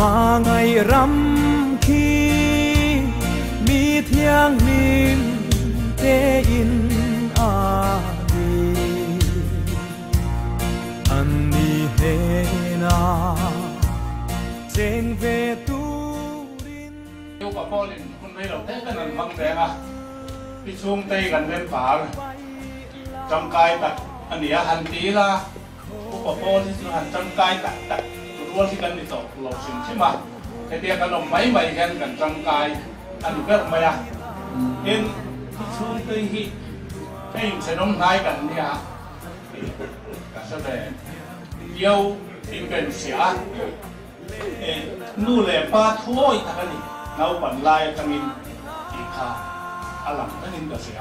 mà ngày rằm khi mi thiang nin te in a đi anh đi hè na trên về tu rin yêu bà bò lên con đây đầu thế cái lần văng đèn à đi xuống tây gần bên phá trong cai tật anh đi hành tí là bà bò thì hành trong cai tật tật luôn thì cần đi tổ lột xin chứ mà thế thì cái đồng máy mày gần gần trong cai anh biết mày à nên xuống tây hi cái sẽ nông thái gần đi à cả sao về yêu in gần xỉa nu lệ ba thôi ta cái gì nấu bẩn lai trong in thì khá làm cái in cái xỉa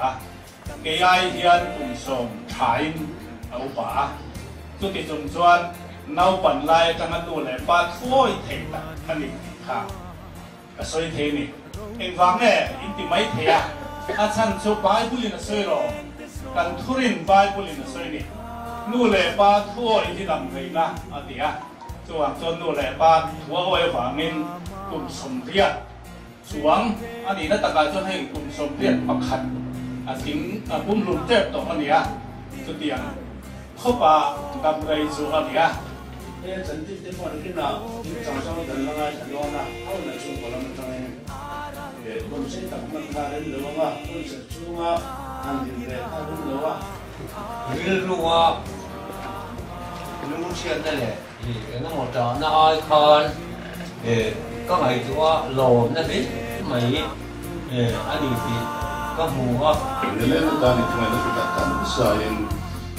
cái ai hiền cùng sòng thái nấu bả tôi thì dùng choan nấu bẩn lai trong anh nu lệ ba thôi thì ta cái gì khá cái soi thế này em vắng nè in thì mấy thế à chân số bài bùi nó soi rồi cần thu rin bài bùi nó soi này nu lệ ba thôi thì làm gì na à thì à cho nu lệ ba thua ở vắng nên cùng sòng thiệt xuống anh đi nó tất cả cho hay cùng sòng thiệt bạc khát tính bùm lùm chết tổ anh đi à cho tiền không bà gặp người số anh đi à cái chân tiếp đến mọi cái nào những trong trong lần là ngay thành long à hậu là chung của lần trong này để cùng sẽ tập mình ra đến đâu mà cùng sẽ chung à anh đi về ta đến đâu à cái lúc à lúc chuyện đây này thì nó một trò nó ai con có ngày chỗ lồn nó biết mấy anh đi thì có mù á cái này nó ta đi thay nó phải đặt tạm sai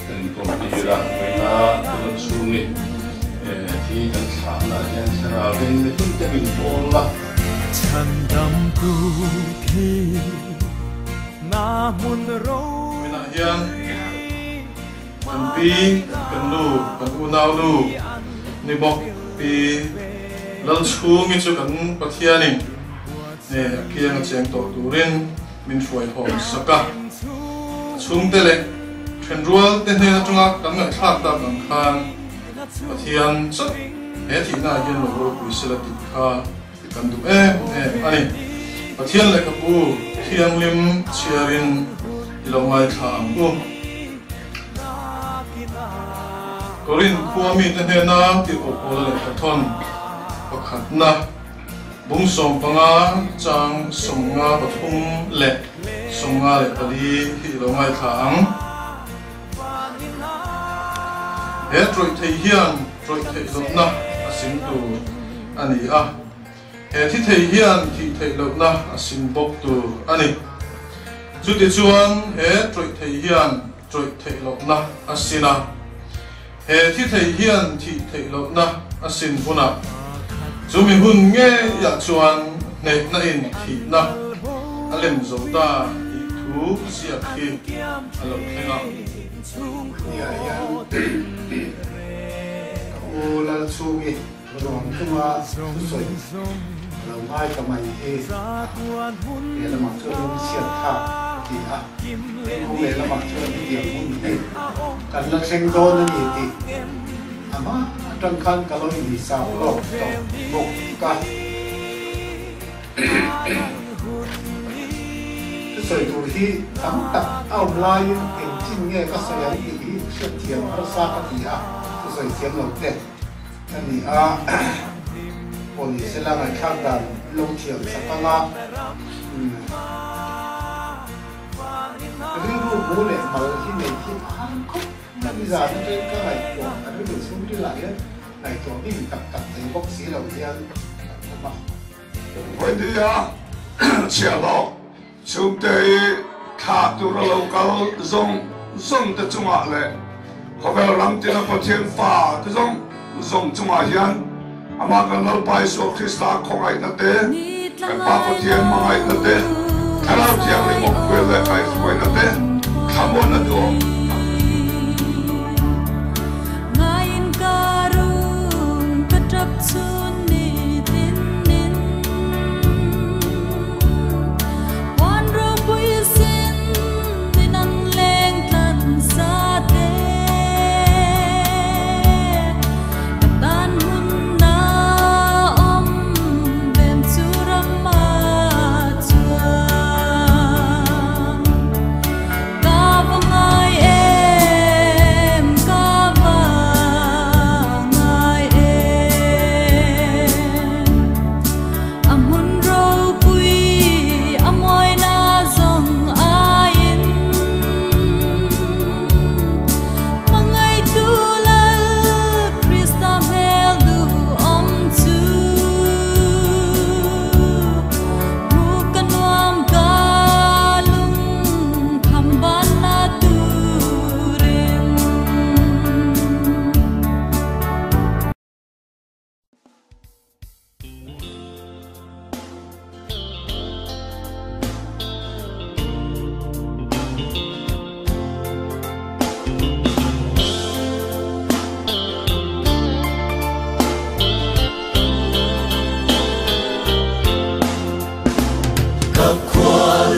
cái công ty ra phải là cái số này thì cái sản là hiện sẽ là bên cái cái bình ổn là chân đam tu khi na mun râu bên này hiện cần pi cần lu cần unau lu ni bok pi Lalchhungi chu kan pathianin kiang cheng to turin min fuai ho saka chungte le thenrual te ne chunga kan ngai thak ta kan khan pathian cha he thi na yen lo ro pu sila ti kha kan du ani pathian le ka pu thiang lim chiarin ilongai tham ku korin kuami te ne na ti o le ka thon pakhat na bung som panga chang somnga pathum le somnga le pali hi longai thang he troi thei hian troi thei lotna asin tu ani a he thi thei hian thi thei lotna asin bok tu ani chu ti chuan he troi thei hian troi thei lotna asina he thi thei hian thi thei lotna asin buna chú mình hun nghe ya chuan này na in thì na alem zota thì thú sia khi alo khenga ya o Lalchhungi Vuina soi lâu mai cả mày để là mặt trời xiết thả thì không để là mặt trời đi điểm muốn cần là sinh đô nó gì thì ama trong khăn cả lối đi sao lộc bốc cả sợi thủ hi tắm tập ao lai hình chinh nghe các sợi ấy thì sẽ thiền nó xa các thì sợi thiền lộc tệ anh đi còn sẽ là ngày khác đàn lông thiền sẽ có la cái lúc bố lệ mà khi này thì bây giờ nó trên cái này của anh mới được xuống đi lại ấy này của cái mình tập thấy bốc xí đầu tiên không mà vậy thì chèo lo chúng tôi thả tu ra lâu cao zong ta chung à lệ có vẻ lắm tin là có thiên phá ta zong chung à hiền ama kan lal pai so Krista không ai na te kan pa có thiên mang ai na te thằng chiang li một quê lệ ai quay na te tham ôn na do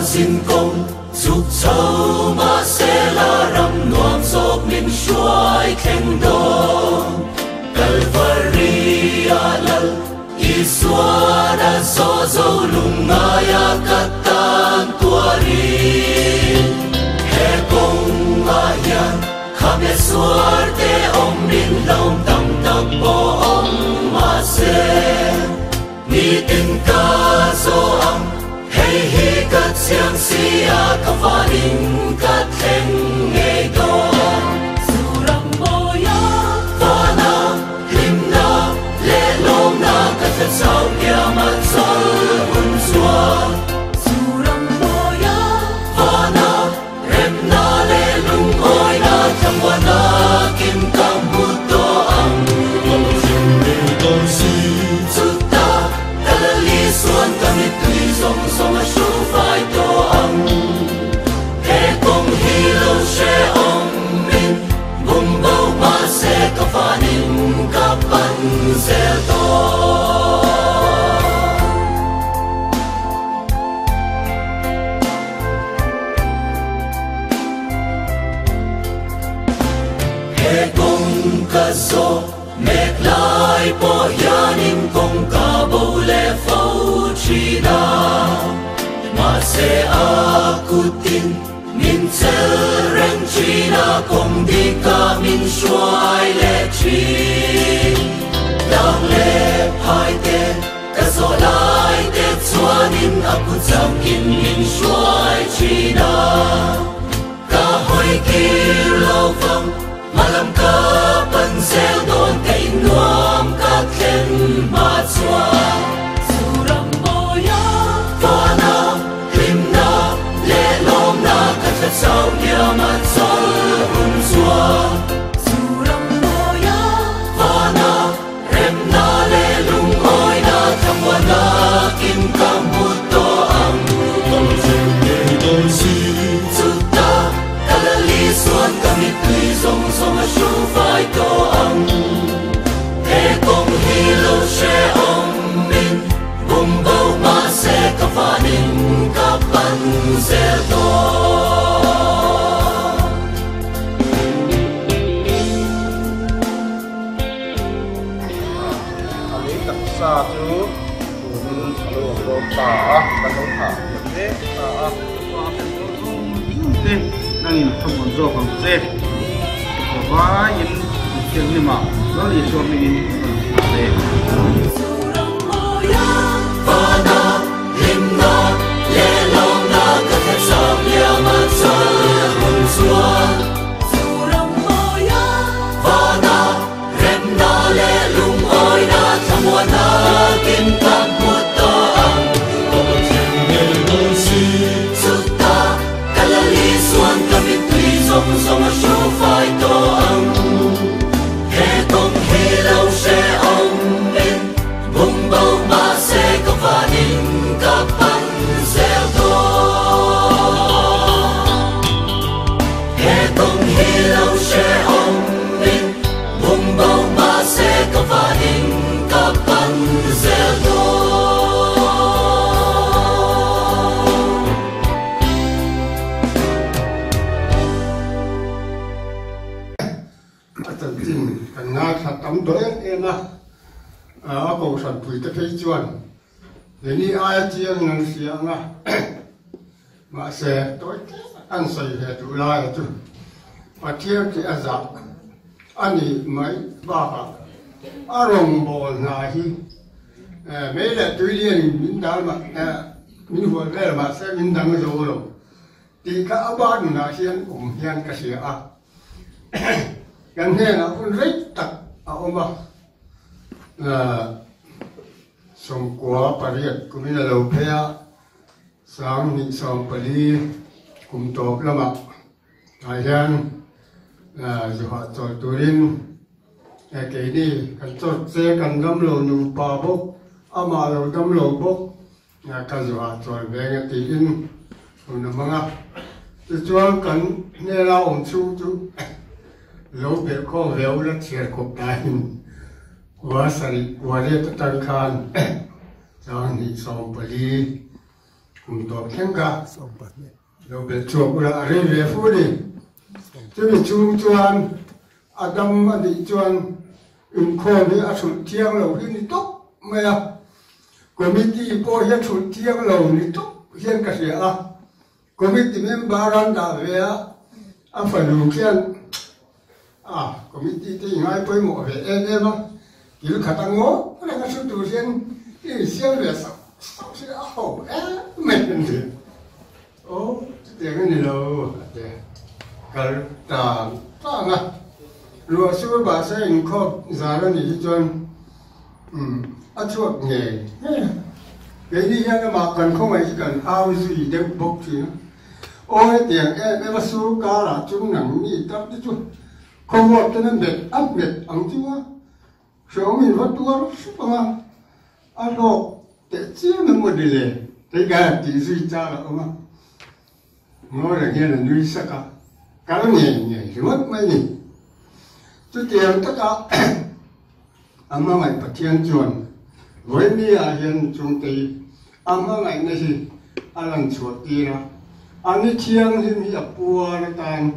xin công dục châu mà sẽ là rằm noam dọc miền xuôi khen đô Calvaria lal Isua đã so dấu lùng ngaya katan tuarin he công ayan khamya suarte om min laum tam tak bo om ma se ni tin ka so am hey hi kat siang sia ka vanin kat theng nge do surang boya vana himna le lom na kat sao ya mat sol hun sua surang boya vana remna le lung oi na tham wana kim kam buto ang sim ne don si sutta dalali suan kamit tui song song a shu fai to ang he kong hi lo she ong min bum bo ma se ka fanin ka pan zel to he kong ka so mek lai po yanin kong ka bo le fo china ma se akutin min sel ren china kong di ka min shuai le chi dang le pai te ka so lai te chuanin akut sam in min shuai china ka hoi kir lo vang malam ka pan sel don te nuam ka khen ma chua surang boya vana himna le lom na ka cha sao ya ma sol hun sua surang boya vana remna le lung oi na tham wana kim kam buto ang tong chen ne don si sutta kalali suan kamit tui song song a shu fai to ang he kong hi lo she ong min bum bo ma se ka fanin ka pan zel to ali tak sa chu tunin alo ro ta kan lo tha te ta a te nangin thomon zo phang che ko ba in tiang ni ma lo li so mi in le vana himna le lom na ka the sam ya ma sol hun sua surang boya vana remna le lung oi na tham wana kim kam buto ang ko chen ne don si na ako san pui te phei chuan ni ai chiang nang siang a ma se toi an sai he tu lai tu pathian ti azak ani mai ba ba arong bol na hi mấy là tuy nhiên mình đã mà mình vừa về mà sẽ mình đang rồi rồi thì các bạn là hiện cũng hiện cái gì à gần đây là cũng rất tật ông bà sống qua Paris cũng như là lâu phê sáng mình sống Paris cũng tốt lắm ạ tại hiện dù họ cho tôi đến cái đi cần cho xe cần đâm lỗ nụ bà bốc ama lo dam lo bok na ka zo a chol ve nga ti in un manga tu chuan kan ne la om chu chu lo be ko veo la chiar ko ta hin wa sari wa le ta tan khan chang ni som pali kum to khenga lo be chu la re ve fu di tu be chu chuan adam adi chuan in ko ni a chu tiang lo hi ni tok mai a committee po hian thut thiang lo ni to hian ka hria a committee member ran da ve a falu khian committee te ngai poi mo ve em a kil khatango la ka su tu hian ki siang ve sa se a ho men ni o te ni lo te kal ta nga lo su ba sa in kho za ra ni chuan chuột nghề cái đi ra mà cần không phải cần ao gì để bốc thì ôi tiền em mà số cá là chúng nặng gì tắt chứ không một cho nên biệt áp biệt ông chúa số mình vẫn tua số mà alo để chia mình một điều này cái chỉ suy cha là ông nói là nghe là nuôi sắc cả nghề thì mất mấy nhỉ chứ tiền tất cả ông nói mày phải thiên chuẩn với mi hiện chúng tôi ông ngày nay thì anh chuột đi ra anh chiang thì mi bùa là tan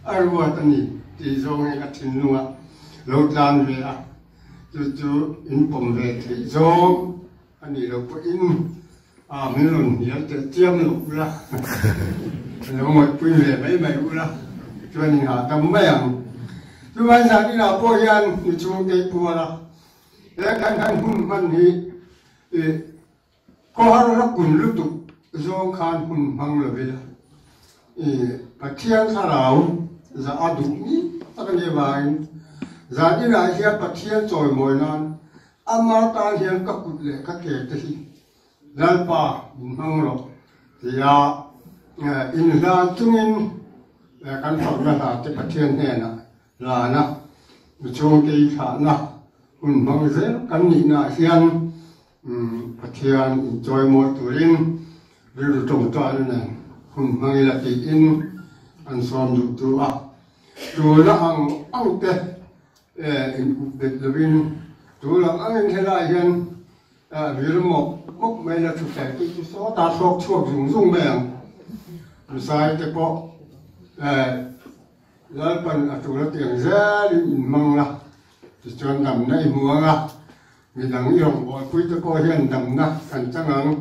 anh vừa tan đi thì giống như cái thìn luôn lâu tan về chú in bom về thì giống anh đi lâu có in mình luôn hiện tại chiang lúc ra lâu một quý về mấy lúc ra cho nên họ tâm mấy anh chú bây giờ đi nào bùa hiện thì chúng tôi bùa là để kan hun man hi ko har ra kun lu tu zo khan hun hang lo vela pathian tharau za adu ni takani vai za ni la hia pathian choi moi nan ama ta hian ka kut le ka ke te hi lalpa hang lo ya in la tungin kan phok na ha te pathian he na la na chung te kha na hun bang ze kan ni na hian pathian enjoy mo turin ru tong ta na hun bang la ti in an som du tu a tu la ang te in ku bet lovin tu la ang hela hian vir mo mok me la tu ta ki so ta sok chuak zung zung me ang sai te po lal pan atu la tiang za in mang la thì cho nằm nay mua nga mình đang用我规则保险nằm na kan chang ang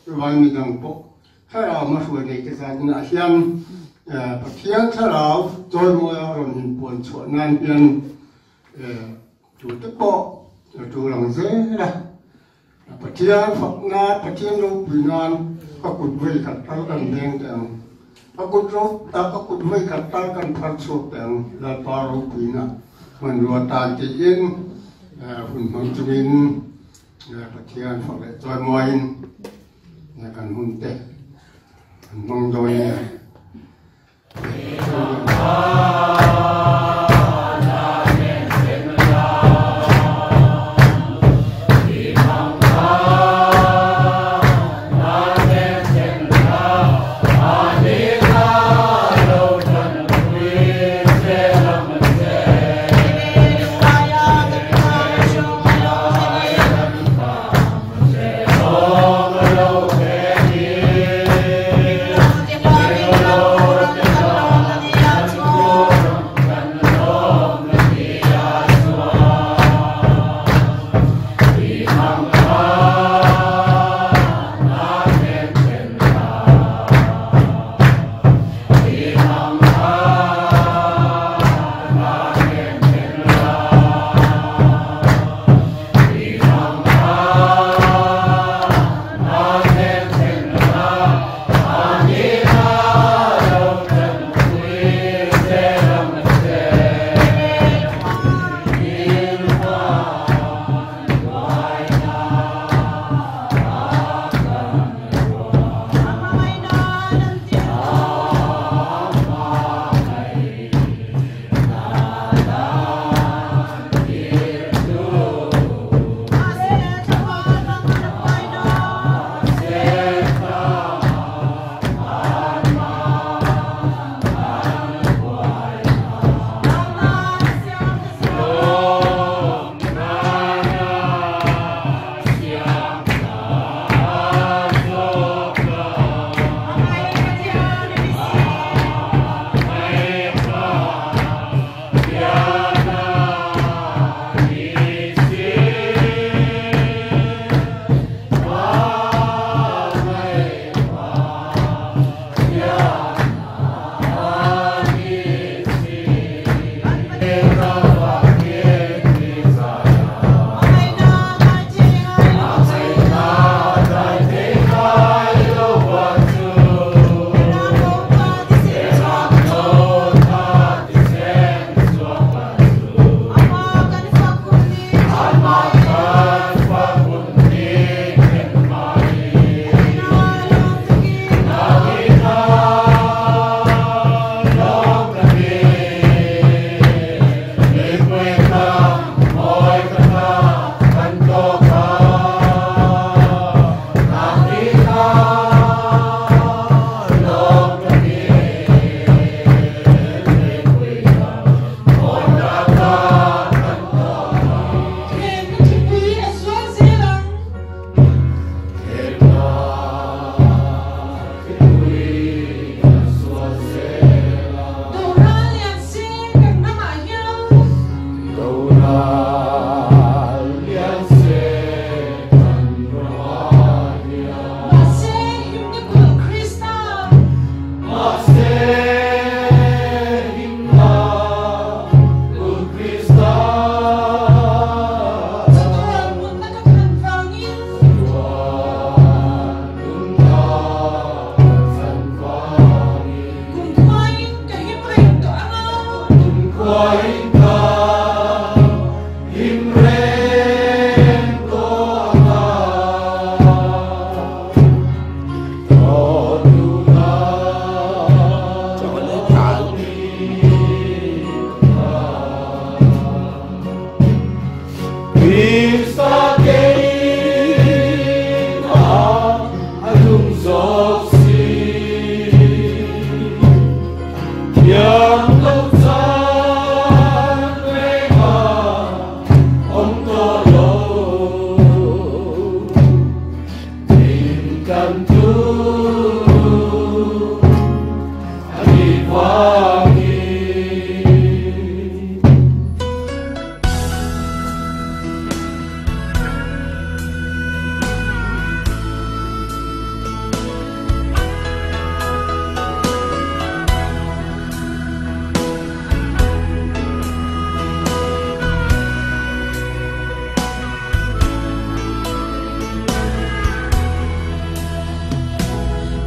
cái vai mình đang bộ thay nào mà sửa để cái sao na hian pathian thay nào rồi mua rồi mình buồn chuột nan hian chủ tức bộ chủ lòng dễ là pathian phật na pathian lâu bì nan các cụt vây khát tao cần đen đen các cụt vây khát tao cần phát sốt đen là bao lâu bì na mình luôn tàn chỉ inหุ่นมังจุมินประเทศฝั่งจอยมวยกันหุ่นเตะมังโดย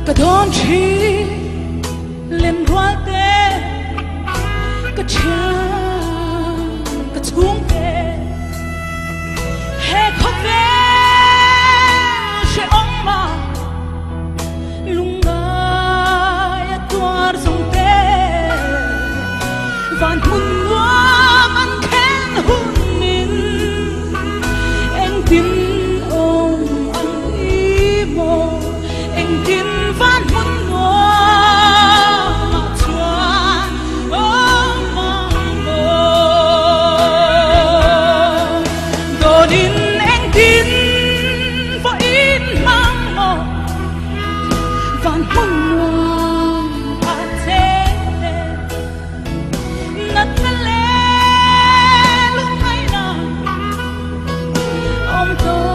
Cả đón chi lên hoa tê cả cha cả chung tê hè khóc về sẽ ông mà lung ngài tuar sông tê van hun loang ăn khen hun min anh tin ông ăn ý mô anh tin van hun loang mà chuan ông mong mơ đồ din anh tin vô in mang mơ van hun loang à thế ngất lệ lúc ngày nào ông tôi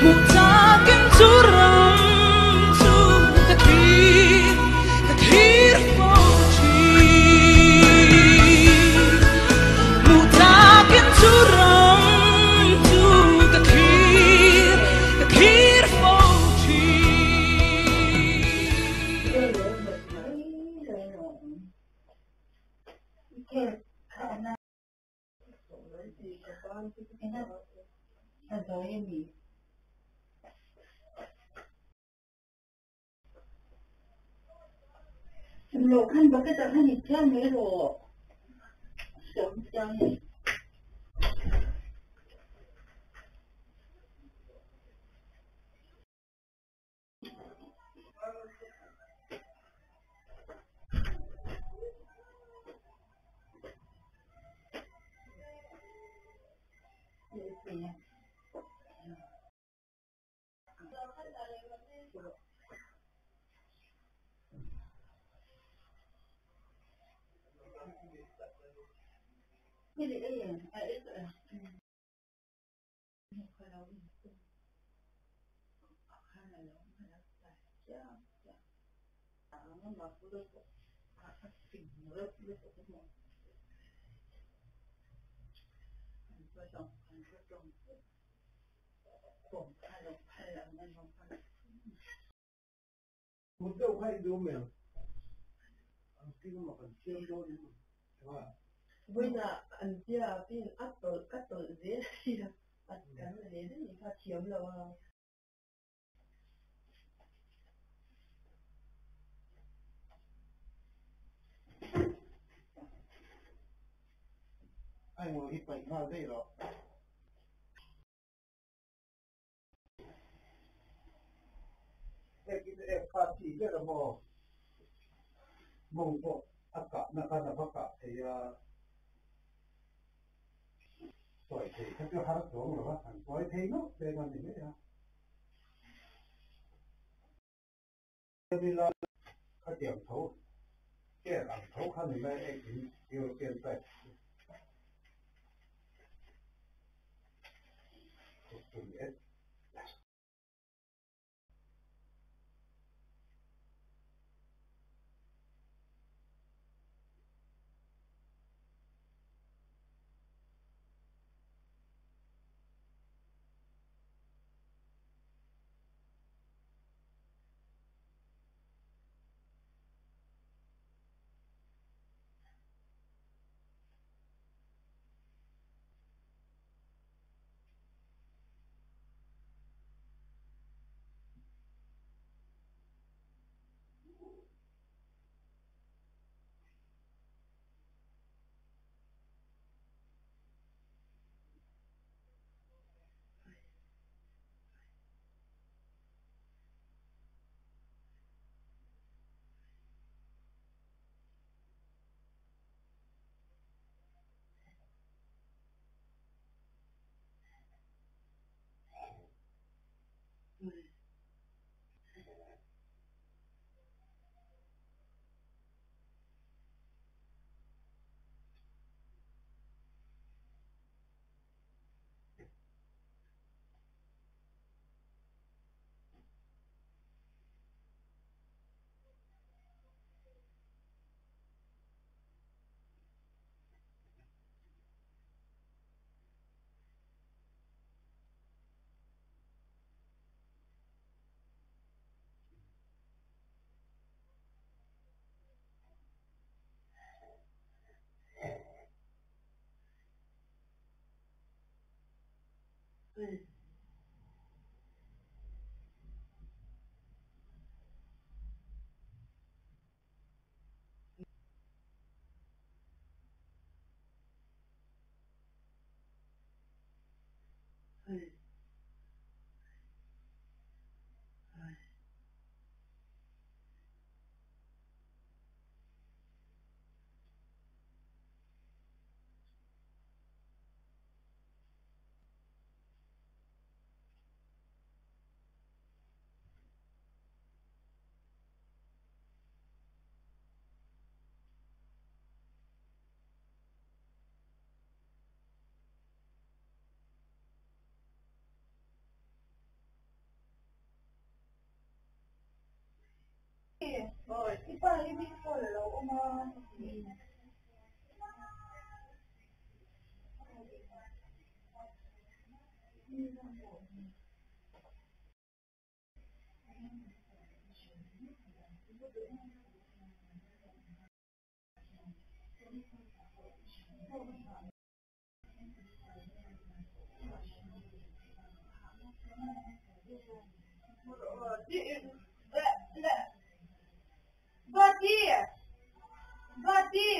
mutakin suram to the kid for mutakin suram to the kid for Lo kan ba kita kan ikan ni lo, sejam. Ini Mudah hai dua mel. Aku makan siang dua ni. Wah. Vuina antia pin atol ze sia atkan le ni fa chiam lo. Ai ngồi hít phải vào đây rồi. Ek parti dia mau monggo agak nak agak thì soi thì các cái harap dong rồi thằng soi thì nó về còn gì nữa ya. Vì là cái điểm thấu cái làm thấu khăn thì lại ek điều kiện phải Rồi, cái ba cái biết coi là đâu mà. Bati.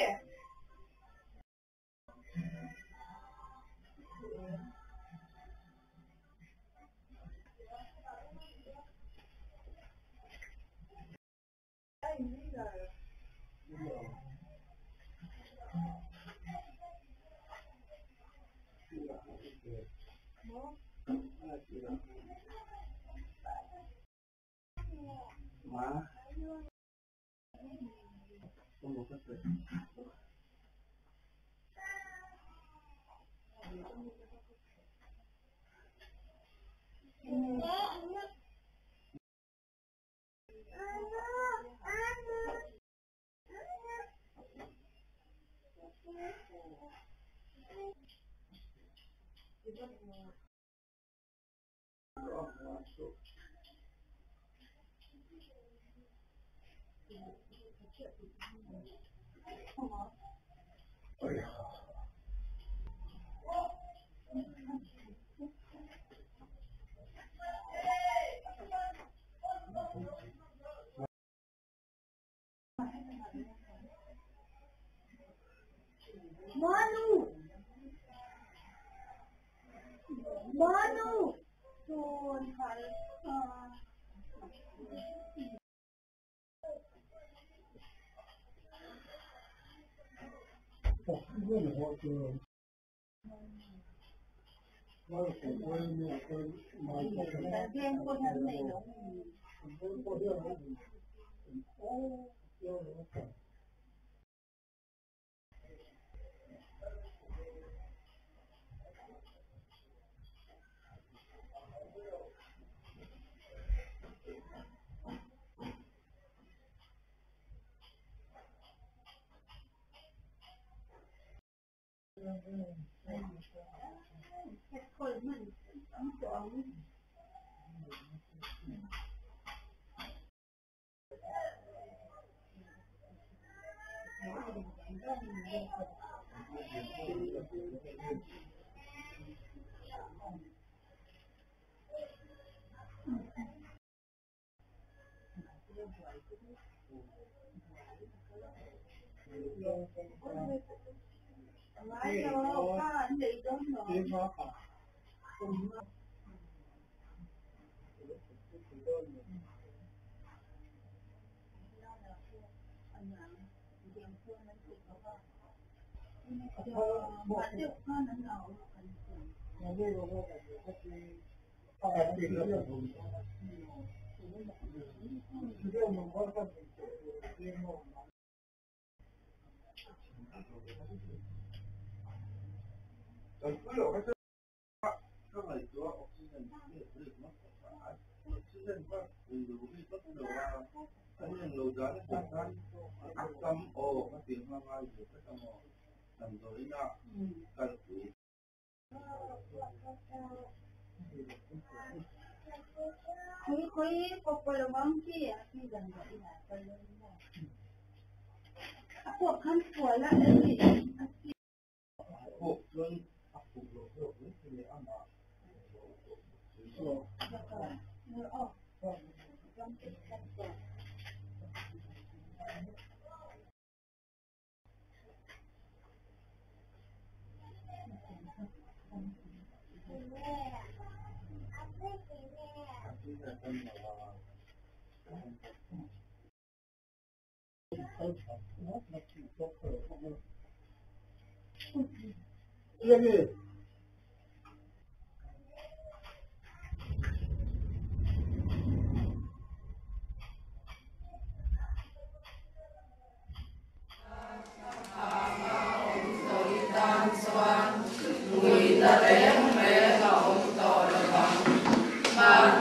Manu. Tuan Halsa.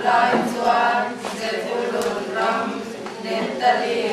Lai chuan se thulun ram nen tali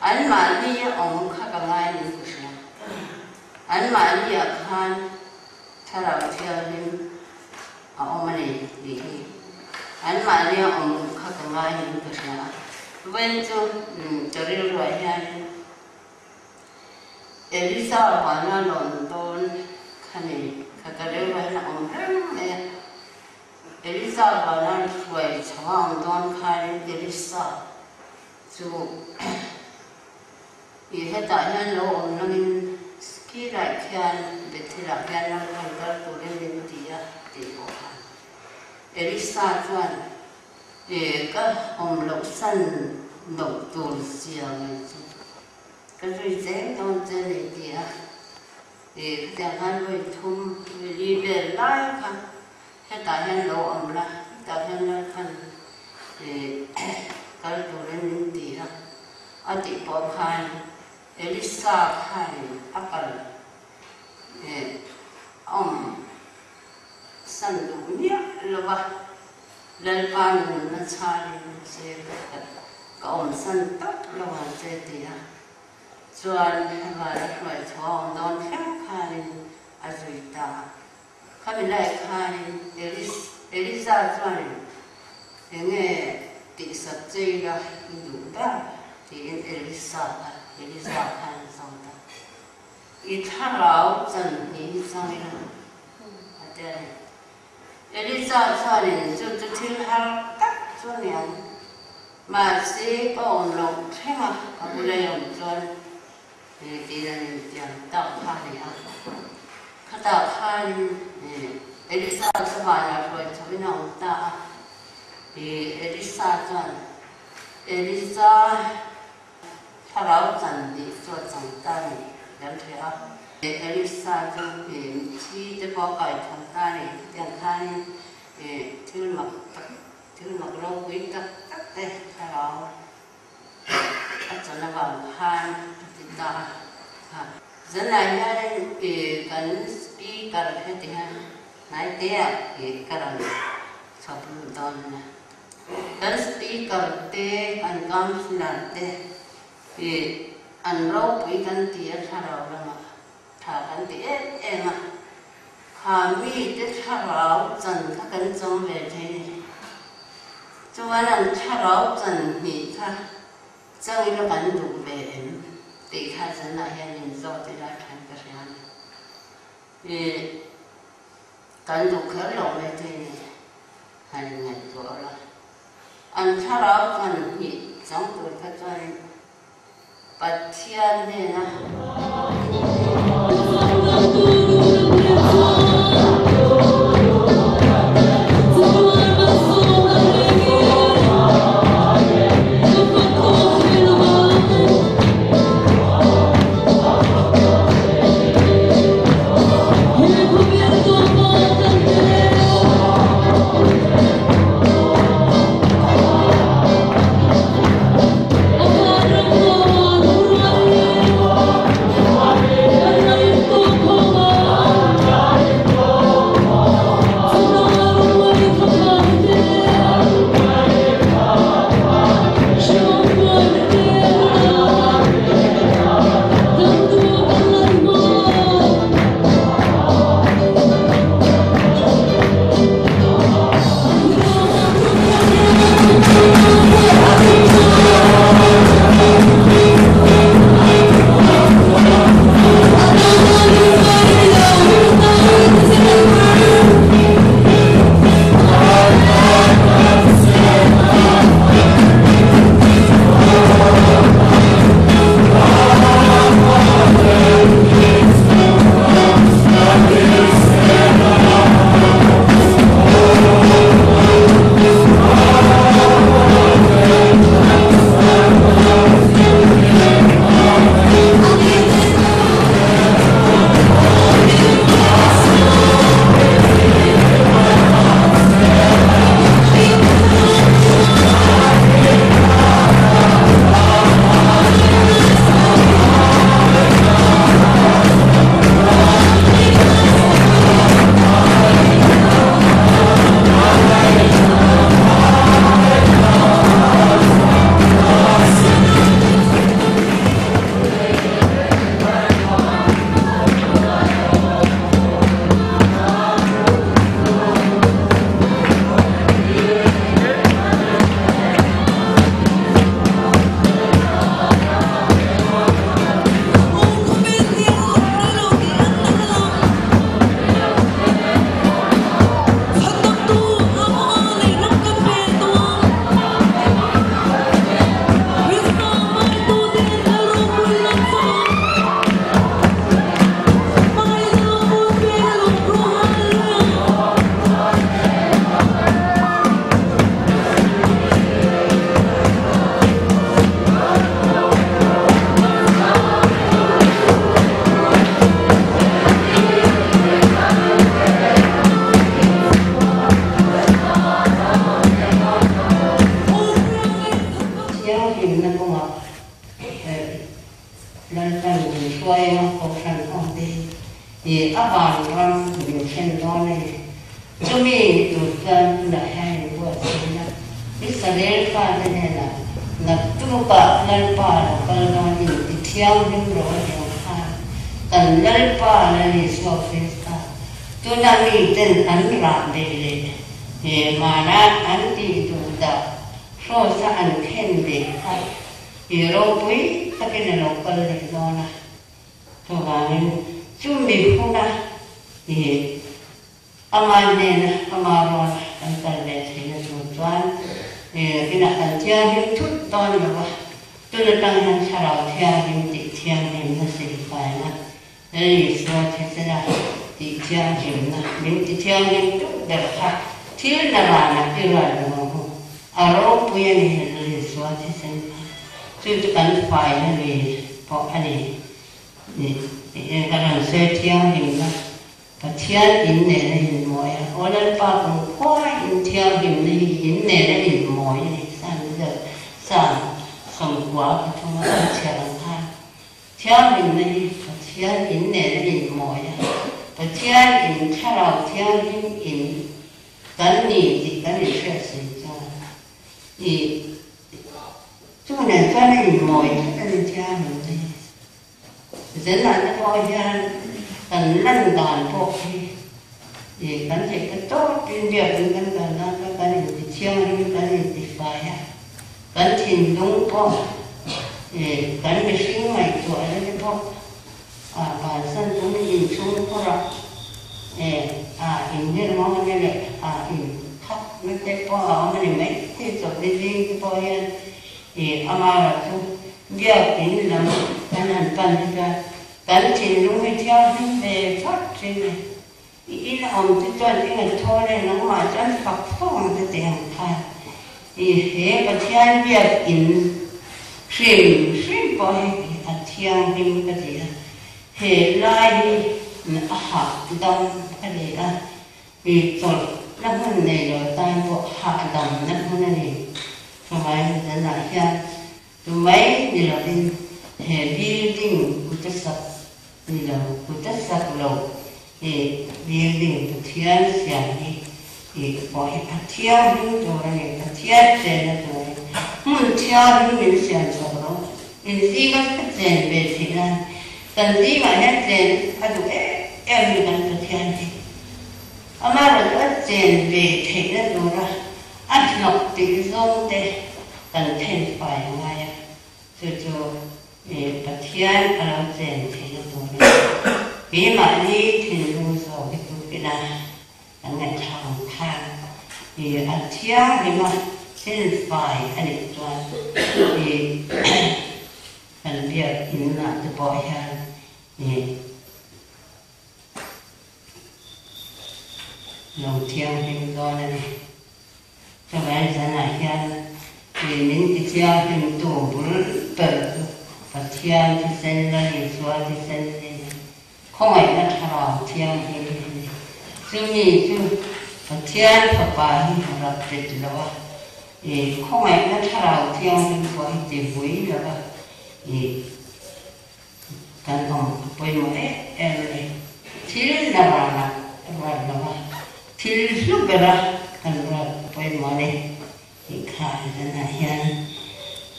anh mà đi ông khác cái ngay đi cũng xem anh mà đi khan thay đầu theo đến ông này đi anh mà đi ông khác cái ngay đi cũng xem bên chỗ chỗ đi rồi ha Elisa và nó London khăn này cái đấy là ông này Elisa và nó quay cháu ông Don khai Elisa chú thì hiện tại hiện lâu ông nó mình ski lại khan để thi lại khan nó còn có tụi lên thì bỏ Elisa chuan thì các ông lộc sân lộc tụi xiang này cái gì dễ đâu trên này thì cái hàng người thum người đi về lại khăn hiện tại hiện lâu ông là hiện tại hiện là khăn thì cái tụi lên thì ở địa phương khai Elisa khai akal ông sân đủ nhé là vậy lên ban nó cha đi sẽ cái ông sân tốt là vậy sẽ thì chuan và đã phải cho đón khách khai ở dưới ta khai bên này khai Elisa chuan thì nghe tỷ sập dây là đủ đó thì Elisa khai xong ta ít thằng lão dần thì xong rồi ở đây Elisa chuan thì cho thiên hàng tắt chuan này mà sẽ có ông lộc thế mà ở đây ông chuan thì là tiền tạo khai này khai tạo khai Elisa sẽ vào nhà rồi cho bên ông ta thì Elisa chọn Elisa thằng lão dần đi cho chồng ta này nhận thấy không Elisa chọn thì chỉ để có cái thằng ta này tiền khai thứ mặc râu quý tắc đây thằng lão cho nó vào khai ta dân này nha thì cần speaker hết thì ha nói thế thì cái đó sắp luôn nè cần speaker thế anh cầm làm thế thì anh râu bị cần tiền thà đâu mà thà cần tiền em mà hà mi thế thà đâu dần các cần giống về thế cho anh ăn thà đâu dần thì thà sau đó cần đủ về em thì khai dẫn lại hiện nhìn rõ thì đã thành cái gì thì cần đủ khéo lộ này thì hành ngày của là anh thà đó cần nhị giống tuổi cái cho bát thiên này na Oh thì áp vào trong những khen đó này cho mình được dân là hai bữa sinh nhật Israel pha thế này là tu cả lần pa là cần nói những thiêng những rồi những ha cần lần pa là đi so phesta tu na mi tên anh ra để để mà ra anh đi tu da so sa anh khen để ha thì rồi quý các cái này nó cần để đó nè cho bạn chú mình không na thì aman amaron ang kallet sila tuan kina kantia yung tut ton ba tulad ng han saraw tiya yung ti tiya yung na silipay na dahil so sila ti tiya yung na yung ti tiya yung tut darha til na rana iran mo araw po yan dahil so sila so ito kan fay na po ani karang sa tiya yung na thiên in này là in mồi à, ở đây ba cũng quá in theo in này là in mồi này, sao giờ sao không quá cái trong đó theo làm ha, theo in này thiên in này là in mồi à, thiên in theo nào theo in cái gì sẽ xảy ra, thì chúng này cho nên in mồi cho nên theo in này, dẫn lại nó coi ra cần lăn đàn bộ thì cần phải cái tốt chuyên việc những cái cần nó cái cần thì chiêu những cái thì phải cần thìn đúng bộ thì cần phải sinh mày tuổi lên bộ bản thân cũng nhìn xuống có rồi hình như nó như vậy hình khóc mấy cái bộ áo này mấy thì rồi đi riêng cái bộ thì ama là không việc tính lắm cái này cần ra cần thì lúc mới theo về phát triển này, ý là ông thì cho những người thôi này nó mà chân Phật phong cái tiền thay, thì hệ cái thiên việc in xuyên bao cái thiên linh cái gì hệ lai đi hạ đồng cái gì đó, vì rồi nó hơn này rồi tai bộ hạ đồng nó hơn này, cho mấy người lại kia, cho mấy người là đi hệ building của tất cả thì là của tất sắc lầu thì building của thiên sản thì có cái thiên những chỗ này cái thiên sẽ là chỗ này muốn thiên những mình sản xuất đó thì gì có cái tiền về thì là cần gì mà hết tiền phải đủ em mình cần cái thiên gì mà là cái tiền về thì là đủ rồi ăn lọc thì dùng để cần thêm phải ngay cho cái thiên ở trên thì nó tụi vì mà đi thì luôn rồi cái tụi cái này là ngày thằng khang thì ăn thiên thì mà xin phải anh ấy toàn thì anh biết in là cái bói hàng thì lòng thiên thì do này cho nên là này thiên thì những cái thiên thì tụ bự bự và thiên thì sinh ra thì xóa thì sinh ra không phải là thảo thiên thì chứ gì chứ và thiên và bà thì là tuyệt vời thì không phải là thảo thiên thì có thì vui rồi thì cần không bây giờ em này thil là thil lúc đó cần là bây giờ này thì khai ra là hiện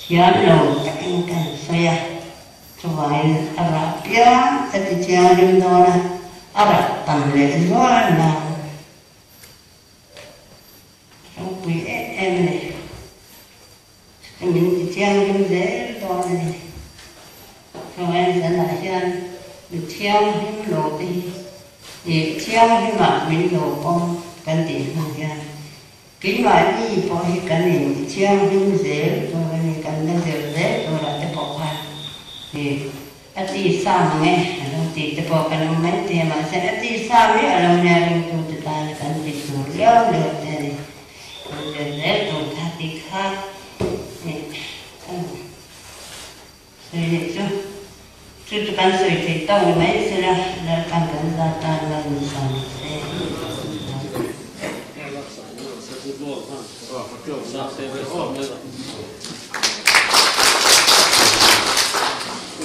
thiên lâu anh cần xoay cho vậy Arab ya thì thiên đêm đó là Arab tầm lệ đó là trong quý em này mình thiên đêm dễ đó này cho vậy là hiện thiên đêm lâu thì thiên đêm mà mình lâu bom cần tiền không ya cái mà đi bỏ hết cái này thiên đêm dễ rồi này cần nó dễ rồi là cái bỏ qua thì ở đi xa mà nghe nó thì cái bỏ cái nó mấy thì mà sẽ ở đi xa mấy ở đâu nhà mình tụi ta là cần đi xuống léo được thế này dễ tụi ta đi khác rồi chứ tụi ta sửa thì tao mấy sẽ là cần ra ta là mình sống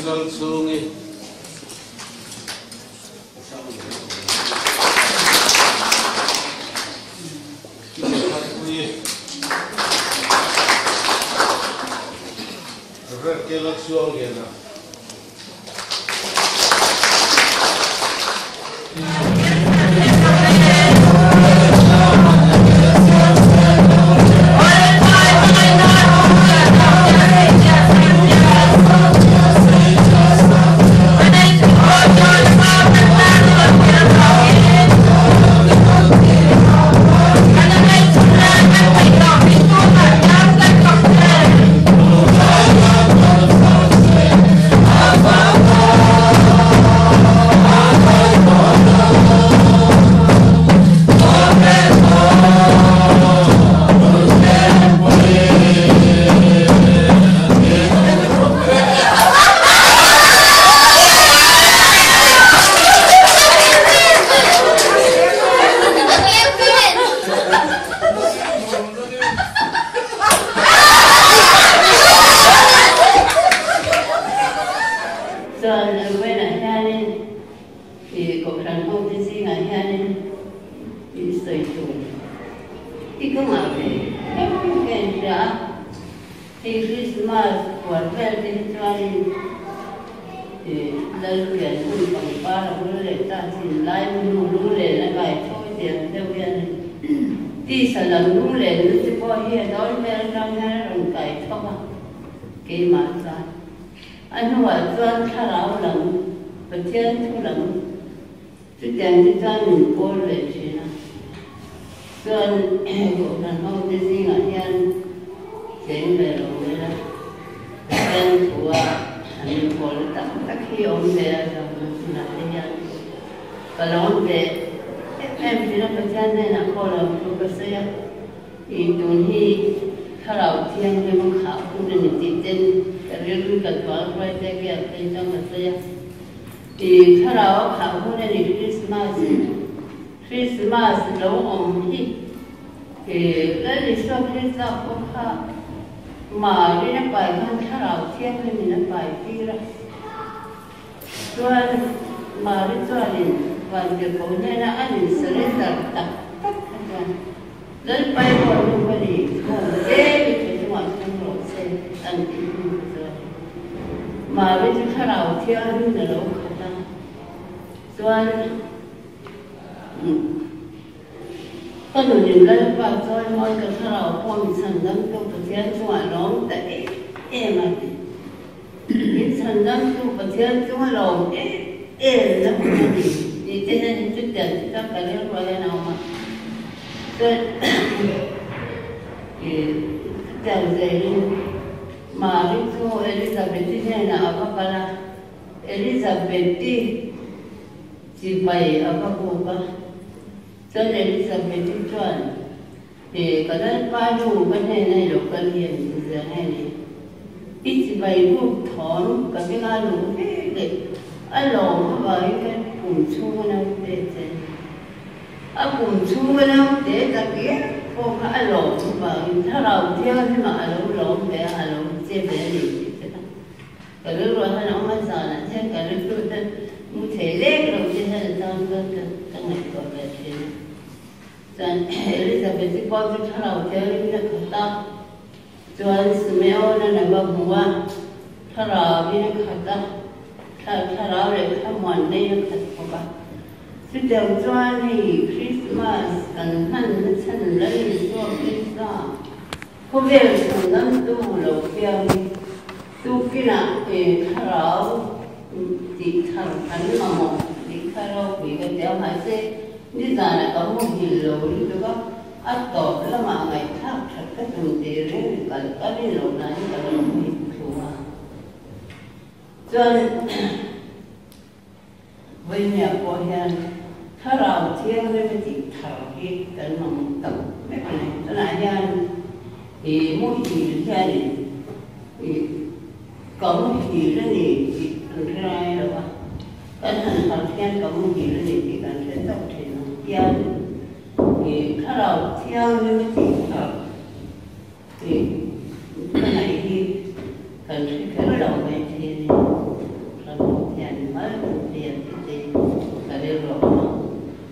Lalchhungi cái lắc xuông kia nào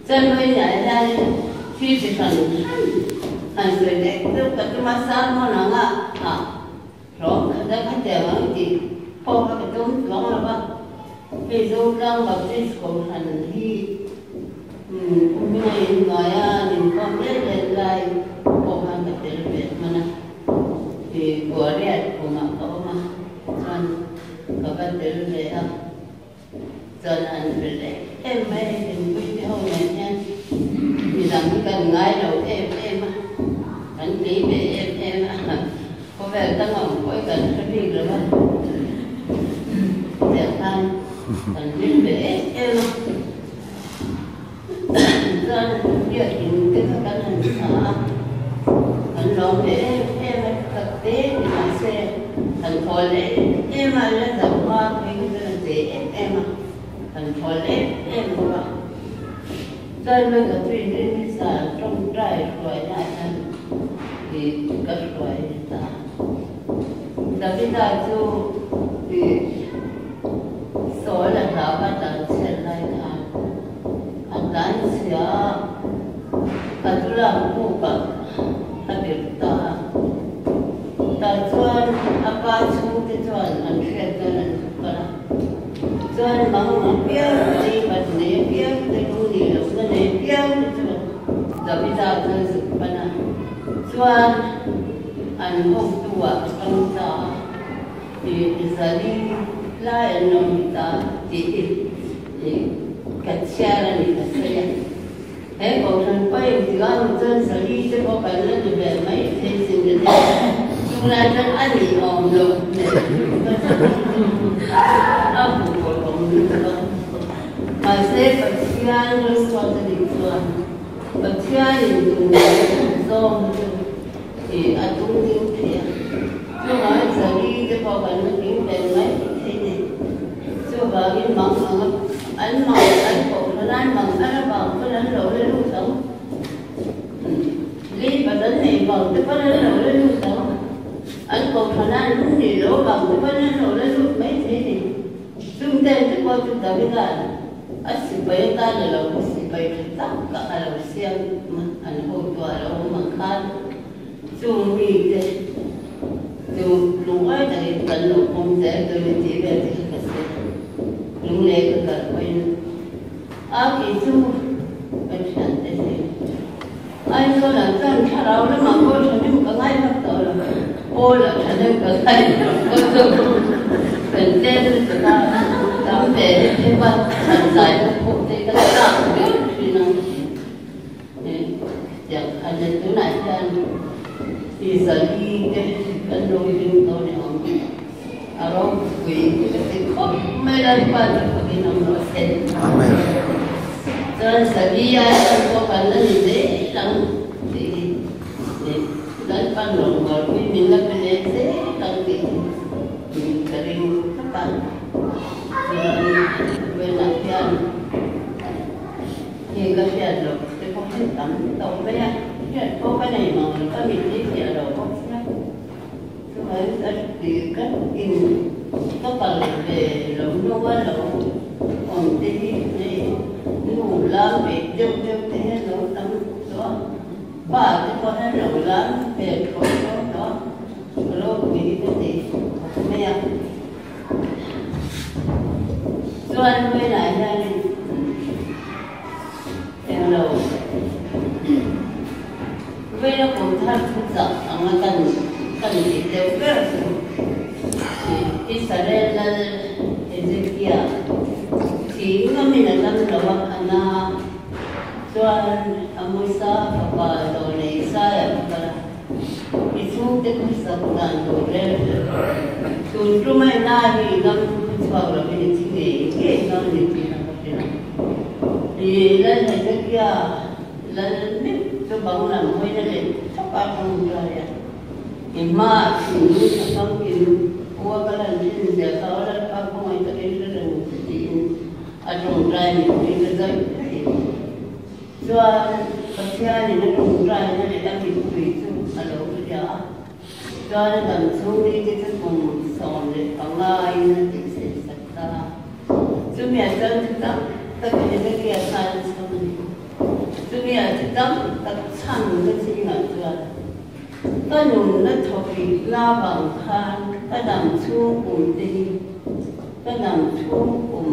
Dân với nhà ra khi chỉ cần người đẹp tôi có cái massage nó ngã rồi cái đã phát triển thì phong các cái tốn lắm là ba ví dụ đang vào trên cầu thành thì ngày ngày mình con biết lên lại phong hàng cái tiền việt mà nè thì của đẹp của mặt đó mà còn các tiền việt à cho nên về em mấy em quý cái hôm này nha vì rằng cái cần ngay đầu em anh nghĩ về em có vẻ ta ngỏng có cần cái gì rồi đó đẹp anh nghĩ về em ra việc cái cái hành xã anh lo về em thực tế thì mà xe thành phố lễ em mà lên tàu hoa cái gì em thành phố lễ em mà cho nên là tuy nhiên là trong trai rồi lại anh thì cất rồi ta đặc biệt là chú thì số là nào bắt đầu sẽ lại anh đánh sẽ anh tu làm phụ cận anh biết ta chuan apa chú thì chuan anh sẽ cho nên chuan mong biết đi bắt nè biết thì cũng đi được cái nè biết chuan đặc biệt là tôi sự bắt nè chuan anh không tua không ta thì giờ đi lại anh nói ta thì cái xe là đi cái xe thế còn thằng quay thì anh chân giờ đi chứ có phải là về mấy thế gì nữa chúng ta chân anh bị ổn rồi anh cũng có ổn được mà xe bật xe nó xoay đi xoay bật xe thì dùng zoom thì anh cũng hiểu thiệt chứ nói giờ đi chứ có phải nó kiếm về mấy thế này chứ vào cái mong anh cũng là anh mong anh bảo cái anh lộ lên lúc sống đi và đến này vào cái anh lộ lên lúc sống anh cũng là anh muốn gì lỗ bằng cái anh lộ lên lúc mấy thế này chúng ta chứ qua chúng ta biết là anh sẽ bay ta làเราsẽ bay tất cả là xem anh hồi tuổi là mà khăn chung đi thế chung lúc ấy thì cần lúc không sẽ tôi chỉ về thì cái gì lúc này cái cần quay cái chung cái chuyện thế gì anh có làm sao thà đâu nó mà cô cho nên có ngay bắt đầu là cô là cho nên có ngay có chung cần tên người ta làm về cái văn thành giải nó cũng thì cái nào biết thì nó chẳng anh đến chỗ này cho anh thì giờ đi cái đôi chân tôi này không à đâu quỷ cái gì không mấy lần qua được cái nông nó sẽ cho nên giờ đi anh có phải là gì đấy lắm thì đến ban đầu mà mình là cái gì đấy lắm thì mình cái gì các bạn về làm tiền thì cái tiền được cái không thể tắm đâu với anh có cái này mà có mình thấy tiền đâu có sao cái thì cái in các bạn về lồng nó quá lồng còn thì này ngủ lắm về trong thế nó tắm đó ba cái con nó lồng lắm về con đó rồi vì cái gì mẹ cho anh quay lại gia đình em đầu với nó cũng tham phúc dọc mà cần gì đều rất Israel là Ezekiel thì nó mình là năm đầu anh cho anh Musa và đồ này sai và cái số cái Musa cũng làm đồ đấy từ trung mai na thì năm sau là mình chỉ nghĩ cái nó thì thì lên này cái kia lên biết cho bằng làm hơi là để chắc ba không rồi thì mà thì như không thì qua cái lần thì giờ có là ba không ai cái cái đường thì ở trong trai mình thì cái dây cho cái kia thì nó trong trai nó để đang bị tùy chung ở đâu cái đó cho nên làm xuống đi cái cùng sòn để bằng ai nó thì sẽ sạch ta chúng mình chân chúng ta tất cả những cái sai xong chúng mình chân ta chăn cái gì mà chưa ก็หนุนและทวีลาบังคานก็นำชูกลุ่มดีก็นำชูกลุ่ม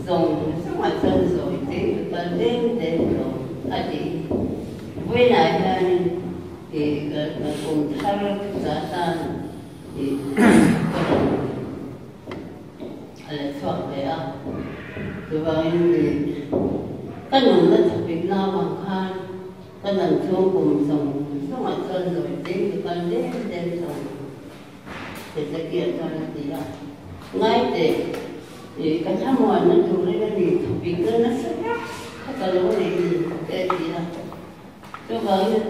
ส่งสมัยจนสวยดีก็เล่นเด่นลงอดีตเวลานั้นก็กลุ่มทารกซาตานอะไรชอบเลยอ่ะคือว่าก็หนุนและทวีลาบังคานก็นำชูกลุ่มส่งสมัยจนสวยดีก็เล่นเด่นลงเศรษฐกิจอะไรดีอ่ะง่ายแต่kan semua nak tulis ni topik nak saya kalau ni dia tu baru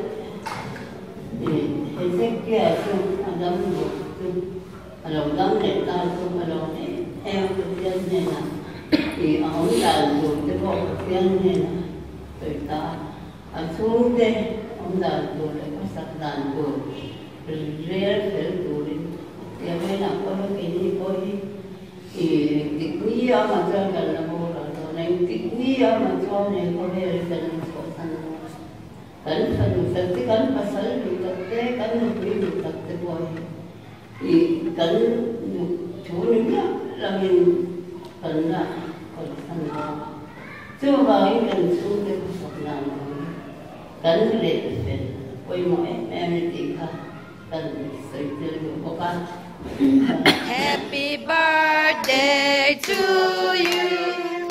heseknya tu ada tu kalau dangte tu kalau ni yang kemudian ni lah orang dah tu kemudian ni lah kita asal deh orang dah tu lepas dah tu real tu dia nak kalau ini boleh tịch ni mà cho gần là mua rồi nên tịch ni mà cho nên có thể cần số thành cần phần cái cần mà sở được thực tế cần được biết được thực tế rồi thì cần chủ nữa là mình cần là còn thành đó chưa vào cần xuống để cuộc làm cần để quay mọi em thì cần sự tự được của con. Happy birthday to you.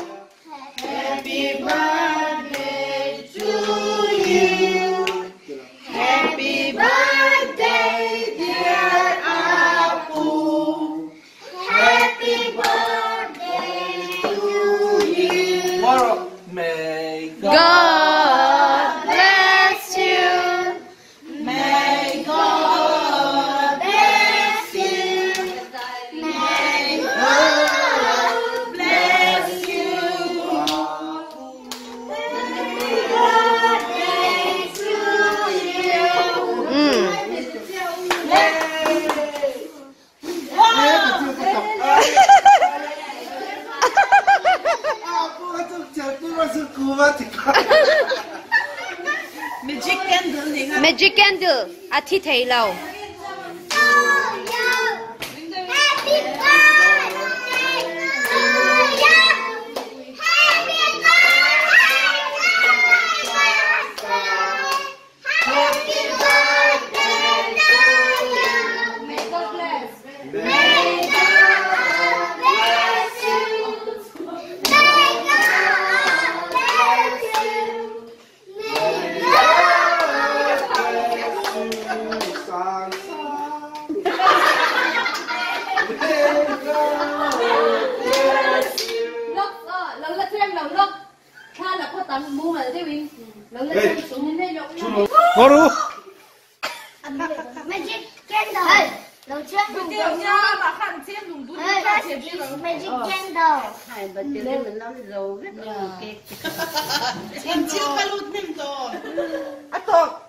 Happy birthday to you. Happy birthday, dear Apu. Happy birthday to you. May God bless you. May God bless you. May God bless you. Happy birthday to you. Magic candle, thi thầy lầu. Baru. Magic candle. Magic candle. Hai bật tiếng lên mình nói rồi rất là ok. Em chưa có lút nem rồi. Atau